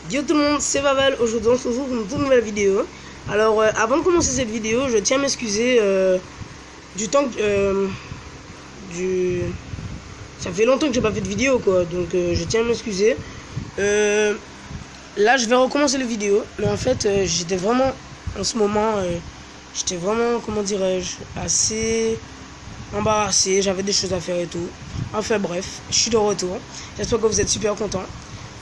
Yo tout le monde, c'est Vaval. Aujourd'hui on se retrouve pour une toute nouvelle vidéo. Alors avant de commencer cette vidéo, je tiens à m'excuser du temps que ça fait longtemps que j'ai pas fait de vidéo quoi, donc je tiens à m'excuser. Là je vais recommencer la vidéo, mais en fait j'étais vraiment en ce moment j'étais vraiment, comment dirais-je, assez embarrassé, j'avais des choses à faire et tout. Enfin bref, je suis de retour. J'espère que vous êtes super contents.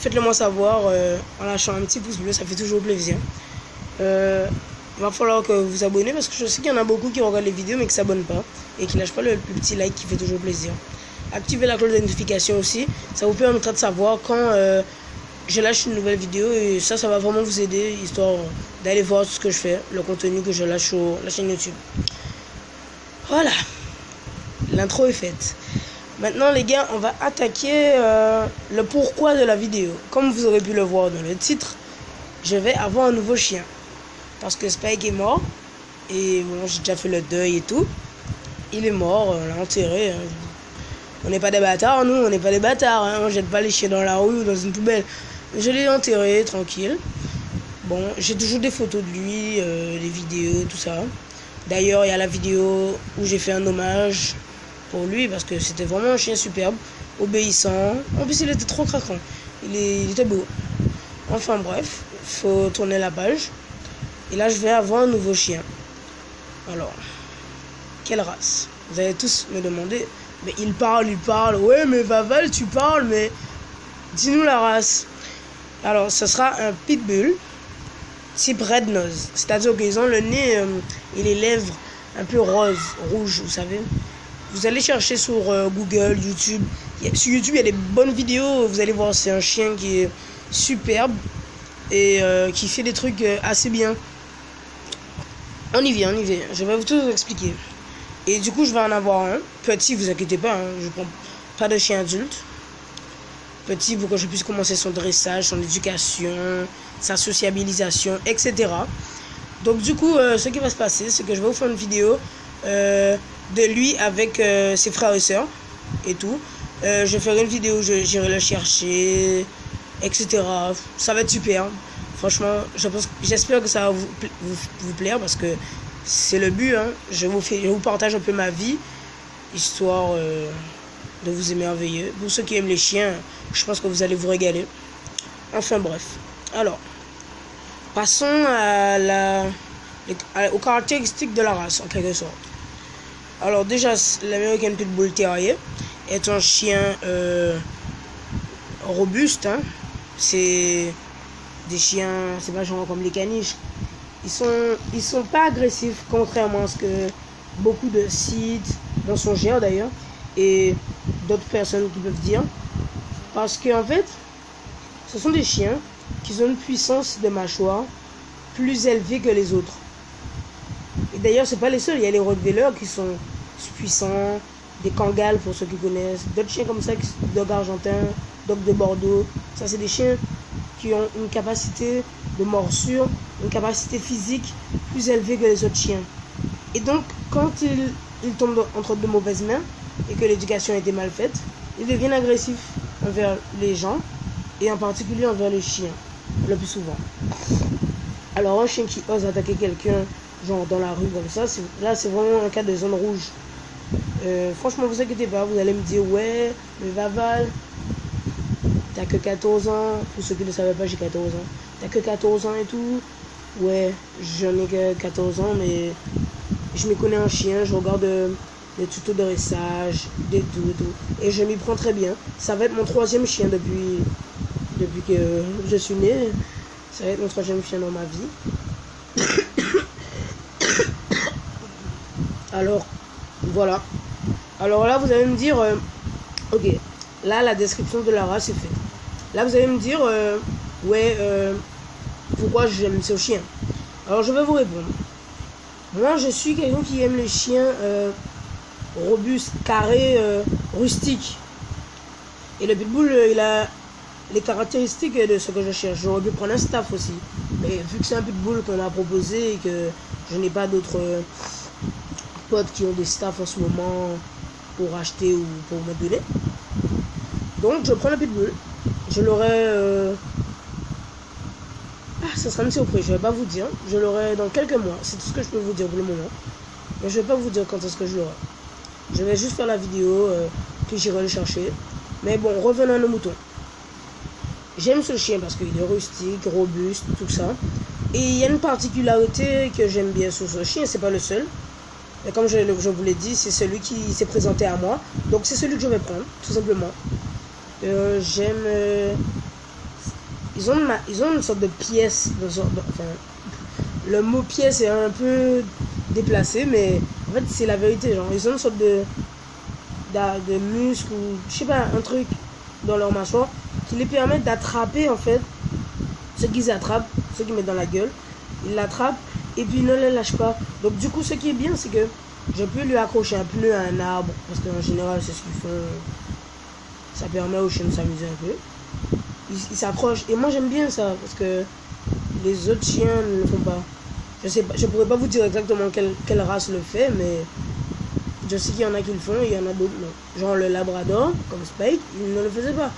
Faites-le moi savoir en lâchant un petit pouce bleu, ça fait toujours plaisir. Il va falloir que vous vous abonnez parce que je sais qu'il y en a beaucoup qui regardent les vidéos mais qui ne s'abonnent pas et qui ne lâchent pas le petit like qui fait toujours plaisir. Activez la cloche de notification aussi, ça vous permettra de savoir quand je lâche une nouvelle vidéo et ça va vraiment vous aider histoire d'aller voir tout ce que je fais, le contenu que je lâche sur la chaîne YouTube. Voilà, l'intro est faite. Maintenant les gars, on va attaquer le pourquoi de la vidéo. Comme vous aurez pu le voir dans le titre, je vais avoir un nouveau chien. Parce que Spike est mort. Et bon, j'ai déjà fait le deuil et tout. Il est mort, on l'a enterré. Hein. On n'est pas des bâtards, nous, on n'est pas des bâtards. Hein. On jette pas les chiens dans la rue ou dans une poubelle. Je l'ai enterré, tranquille. Bon, j'ai toujours des photos de lui, des vidéos, tout ça. D'ailleurs, il y a la vidéo où j'ai fait un hommage pour lui parce que c'était vraiment un chien superbe, obéissant. En plus, il était trop craquant. Il était beau. Enfin bref, faut tourner la page. Et là, je vais avoir un nouveau chien. Alors, quelle race? Vous allez tous me demander. Mais il parle. Ouais, mais Vaval, tu parles, mais dis-nous la race. Alors, ce sera un pitbull type red nose. C'est-à-dire qu'ils ont le nez et les lèvres un peu rose, rouge, vous savez. Vous allez chercher sur Google, YouTube. Sur YouTube, il y a des bonnes vidéos. Vous allez voir, c'est un chien qui est superbe et qui fait des trucs assez bien. On y vient. Je vais tout vous expliquer. Et du coup, je vais en avoir un. Petit, vous inquiétez pas, hein, je prends pas de chien adulte. Petit pour que je puisse commencer son dressage, son éducation, sa sociabilisation, etc. Donc du coup, ce qui va se passer, c'est que je vais vous faire une vidéo de lui avec ses frères et sœurs et tout. Je ferai une vidéo où j'irai le chercher, etc. Ça va être super. Franchement, j'espère que ça va vous plaire parce que c'est le but. Hein. Je vous partage un peu ma vie, histoire de vous émerveiller. Pour ceux qui aiment les chiens, je pense que vous allez vous régaler. Enfin bref. Alors, passons aux caractéristiques de la race, en quelque sorte. Alors déjà, l'American Pitbull Terrier est un chien robuste. Hein. C'est des chiens, c'est pas genre comme les caniches. Ils sont pas agressifs, contrairement à ce que beaucoup de sites, mensongers d'ailleurs, et d'autres personnes qui peuvent dire. Parce qu'en fait, ce sont des chiens qui ont une puissance de mâchoire plus élevée que les autres. Et d'ailleurs, c'est pas les seuls. Il y a les Rottweilers qui sont puissants, des Kangals pour ceux qui connaissent, d'autres chiens comme ça, Dog argentin, Dog de Bordeaux. Ça, c'est des chiens qui ont une capacité de morsure, une capacité physique plus élevée que les autres chiens. Et donc, quand ils tombent entre de mauvaises mains et que l'éducation a été mal faite, ils deviennent agressifs envers les gens et en particulier envers les chiens, le plus souvent. Alors, un chien qui ose attaquer quelqu'un, genre dans la rue comme ça, là c'est vraiment un cas de zone rouge. Franchement, vous inquiétez pas, vous allez me dire, ouais, mais Vaval, t'as que 14 ans, pour ceux qui ne savaient pas, j'ai 14 ans. T'as que 14 ans et tout. Ouais, j'en ai que 14 ans, mais je me connais en chien, je regarde des tutos de dressage, des tout. Et je m'y prends très bien. Ça va être mon 3e chien depuis que je suis né. Ça va être mon 3e chien dans ma vie. Alors, voilà. Alors là, vous allez me dire, ok, là, la description de la race est faite. Là, vous allez me dire, pourquoi j'aime ce chien? Alors, je vais vous répondre. Moi, je suis quelqu'un qui aime les chiens robustes, carrés, rustiques. Et le pitbull, il a les caractéristiques de ce que je cherche. J'aurais pu prendre un staff aussi. Mais vu que c'est un pitbull qu'on a proposé et que je n'ai pas d'autres potes qui ont des staffs en ce moment pour acheter ou pour me donner. Donc, je prends le pitbull. Je l'aurais ça sera une surprise, je vais pas vous dire. Je l'aurai dans quelques mois, c'est tout ce que je peux vous dire pour le moment. Mais je vais pas vous dire quand est-ce que je l'aurai. Je vais juste faire la vidéo, puis j'irai le chercher. Mais bon, revenons à nos moutons. J'aime ce chien parce qu'il est rustique, robuste, tout ça. Et il y a une particularité que j'aime bien sur ce chien, c'est pas le seul. Et comme je vous l'ai dit, c'est celui qui s'est présenté à moi. Donc c'est celui que je vais prendre, tout simplement. J'aime... ils ont une sorte de pièce. Enfin, le mot pièce est un peu déplacé, mais en fait c'est la vérité. Genre, ils ont une sorte de muscle ou je sais pas, un truc dans leur mâchoire qui les permet d'attraper en fait ce qu'ils attrapent, ce qu'ils mettent dans la gueule. Ils l'attrapent et puis ils ne les lâchent pas. Donc du coup ce qui est bien c'est que je peux lui accrocher un pneu à un arbre parce qu'en général c'est ce qu'ils font. Ça permet aux chiens de s'amuser un peu. Ils s'accrochent et moi j'aime bien ça parce que les autres chiens ne le font pas. Je pourrais pas vous dire exactement quelle race le fait, mais je sais qu'il y en a qui le font et il y en a d'autres non. Genre le labrador, comme Spike, il ne le faisait pas.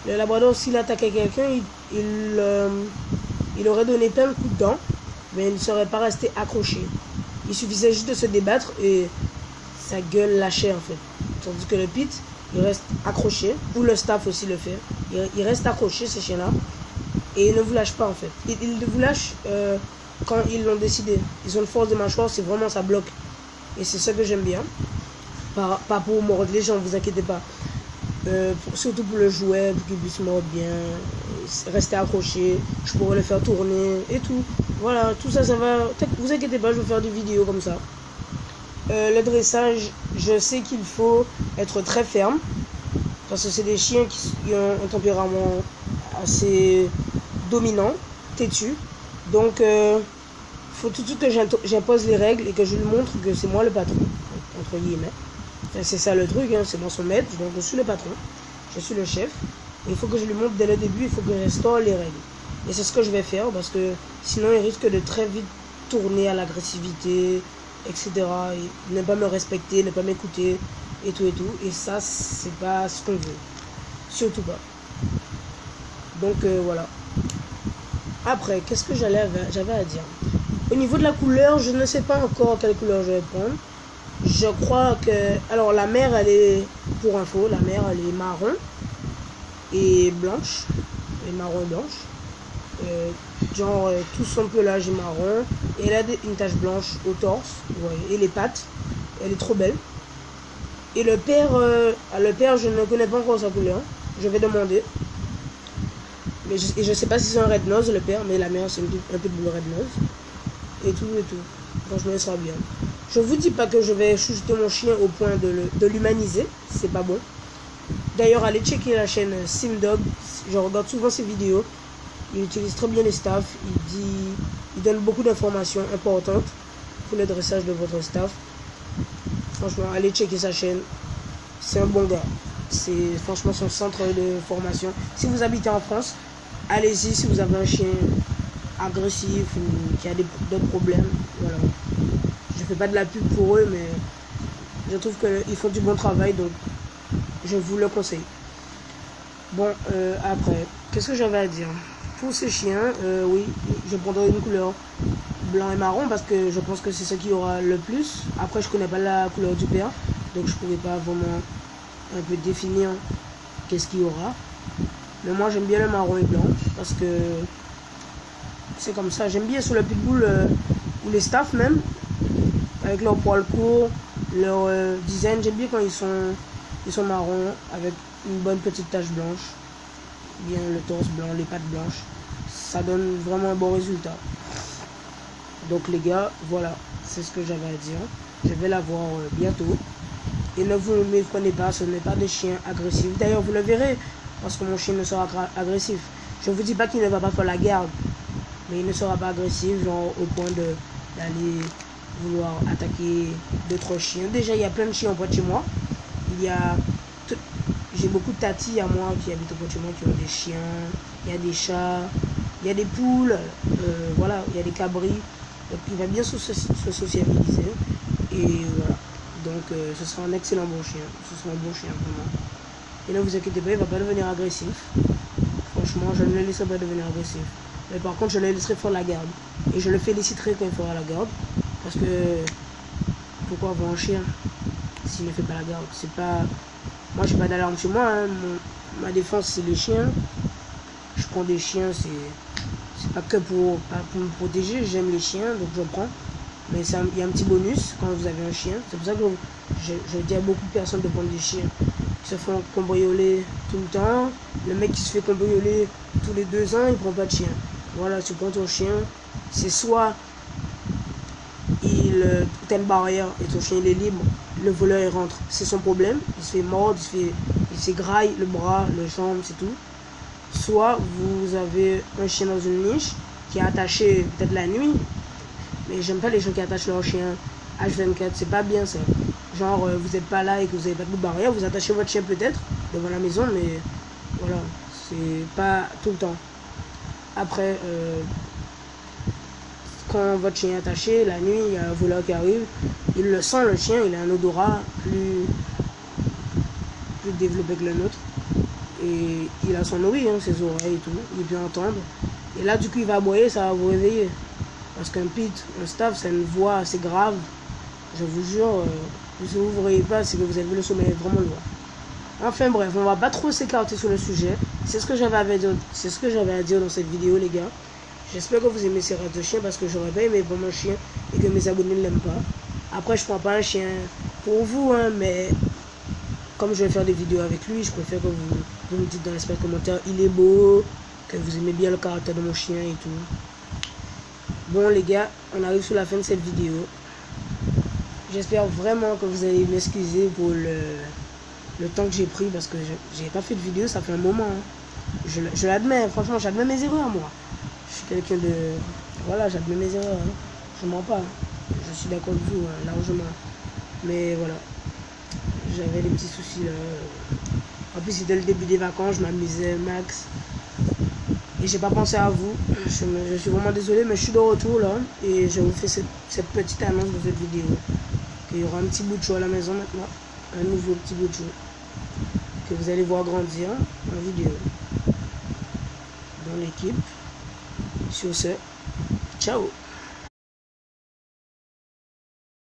Le labrador, s'il attaquait quelqu'un, il aurait donné plein de coups de dents, mais il ne serait pas resté accroché. Il suffisait juste de se débattre et sa gueule lâchait en fait. Tandis que le pit, il reste accroché, ou le staff aussi le fait. Il reste accroché ces chiens-là et il ne vous lâche pas en fait. Il vous lâche quand ils l'ont décidé. Ils ont une force de mâchoire, c'est vraiment ça bloque. Et c'est ça que j'aime bien. Pas pour mordre les gens, vous inquiétez pas. Surtout pour le jouet, pour qu'il puisse mordre bien, rester accroché. Je pourrais le faire tourner et tout. Voilà, tout ça, ça va. Vous inquiétez pas, je vais faire des vidéos comme ça. Le dressage, je sais qu'il faut être très ferme. Parce que c'est des chiens qui ont un tempérament assez dominant, têtu. Donc, faut tout de suite que j'impose les règles et que je lui montre que c'est moi le patron, entre guillemets. Enfin, c'est ça le truc, hein, c'est moi son maître, donc je suis le patron, je suis le chef. Et il faut que je lui montre dès le début, il faut que je restaure les règles. Et c'est ce que je vais faire parce que sinon il risque de très vite tourner à l'agressivité, etc. Et ne pas me respecter, ne pas m'écouter et tout et tout. Et ça, c'est pas ce qu'on veut. Surtout pas. Donc voilà. Après, qu'est-ce que j'avais à dire? Au niveau de la couleur, je ne sais pas encore quelle couleur je vais prendre. Je crois que... Alors, la mère, elle est... Pour info, la mère, elle est marron et blanche. Elle est marron et blanche. Genre, tout son pelage est marron. Et elle a une tache blanche au torse. Vous voyez, et les pattes. Elle est trop belle. Et le père, je ne connais pas encore sa couleur. Je vais demander. Mais je sais pas si c'est un red nose le père, mais la mère c'est un peu de red nose. Et tout. Franchement, ça sera bien. Je vous dis pas que je vais chouchouter mon chien au point de l'humaniser. C'est pas bon. D'ailleurs, allez checker la chaîne Simdog. Je regarde souvent ses vidéos. Il utilise très bien les staffs. Il donne beaucoup d'informations importantes pour le dressage de votre staff. Franchement, allez checker sa chaîne. C'est un bon gars. C'est franchement son centre de formation. Si vous habitez en France, allez-y si vous avez un chien agressif ou qui a d'autres problèmes. Voilà. Je fais pas de la pub pour eux, mais je trouve qu'ils font du bon travail, donc je vous le conseille. Bon, après, qu'est-ce que j'avais à dire? Pour ces chiens, oui, je prendrai une couleur blanc et marron parce que je pense que c'est ce qu'il y aura le plus. Après, je connais pas la couleur du père, donc je pourrais pas vraiment un peu définir qu'est-ce qu'il y aura. Mais moi j'aime bien le marron et blanc parce que c'est comme ça. J'aime bien sur le pitbull ou les staffs même avec leur poil court, leur design. J'aime bien quand ils sont marrons avec une bonne petite tache blanche, bien le torse blanc, les pattes blanches. Ça donne vraiment un bon résultat. Donc les gars, voilà, c'est ce que j'avais à dire. Je vais la voir bientôt. Et ne vous méprenez pas, ce n'est pas des chiens agressifs. D'ailleurs, vous le verrez, parce que mon chien ne sera pas agressif. Je ne vous dis pas qu'il ne va pas faire la garde, mais il ne sera pas agressif, genre au point d'aller vouloir attaquer d'autres chiens. Déjà, il y a plein de chiens près de chez moi. J'ai beaucoup de tatis à moi qui habitent près de chez moi, qui ont des chiens, il y a des chats, il y a des poules, voilà, il y a des cabris. Donc, il va bien se sociabiliser. Et voilà. Donc ce sera un excellent bon chien. Ce sera un bon chien vraiment. Et ne vous inquiétez pas, il ne va pas devenir agressif. Franchement, je ne le laisserai pas devenir agressif. Mais par contre, je le laisserai faire la garde. Et je le féliciterai quand il fera la garde. Parce que pourquoi avoir un chien s'il ne fait pas la garde? C'est pas... Moi, j'ai pas d'alarme chez moi. Hein. Ma défense, c'est les chiens. Je prends des chiens, c'est pas que pour me protéger. J'aime les chiens, donc je prends. Mais il y a un petit bonus quand vous avez un chien. C'est pour ça que je dis à beaucoup de personnes de prendre des chiens. Ils se font cambrioler tout le temps. Le mec qui se fait cambrioler tous les 2 ans, il prend pas de chien. Voilà, tu prends ton chien. C'est soit t'as une barrière et ton chien il est libre, le voleur il rentre, c'est son problème, il se fait mordre, il se graille le bras, le jambe, c'est tout. Soit vous avez un chien dans une niche qui est attaché peut-être la nuit, mais j'aime pas les gens qui attachent leur chien H24, c'est pas bien ça. Genre vous n'êtes pas là et que vous avez pas de barrière, vous attachez votre chien peut-être devant la maison, mais voilà, c'est pas tout le temps. Après, quand votre chien est attaché, la nuit, il y a un voleur qui arrive, il le sent le chien, il a un odorat plus développé que le nôtre. Et il a son nourri, hein, ses oreilles et tout, il peut entendre. Et là, du coup, il va aboyer, ça va vous réveiller. Parce qu'un pit, un staff, c'est une voix assez grave. Je vous jure, si vous ne vous réveillez pas, c'est que vous avez le sommeil vraiment loin. Enfin bref, on va pas trop s'écarter sur le sujet. C'est ce que j'avais à dire dans cette vidéo, les gars. J'espère que vous aimez ces races de chiens parce que j'aurais pas aimé prendre un chien et que mes abonnés ne l'aiment pas. Après, je prends pas un chien pour vous, hein, mais comme je vais faire des vidéos avec lui, je préfère que vous me dites dans l'espace commentaire, il est beau, que vous aimez bien le caractère de mon chien et tout. Bon les gars, on arrive sur la fin de cette vidéo. J'espère vraiment que vous allez m'excuser pour le temps que j'ai pris parce que j'ai pas fait de vidéo, ça fait un moment. Hein. Je l'admets, franchement, j'admets mes erreurs moi. Je suis quelqu'un de... Voilà, j'admets mes erreurs. Hein. Je mens pas. Je suis d'accord avec vous, hein, largement. Mais voilà. J'avais des petits soucis là. En plus, c'était le début des vacances, je m'amusais max. Et j'ai pas pensé à vous. Je suis vraiment désolé, mais je suis de retour là. Et je vous fais cette petite annonce de cette vidéo. Il y aura un petit bout de chou à la maison maintenant. Un nouveau petit bout de chou. Que vous allez voir grandir en vidéo. Dans l'équipe. Sur ce, ciao!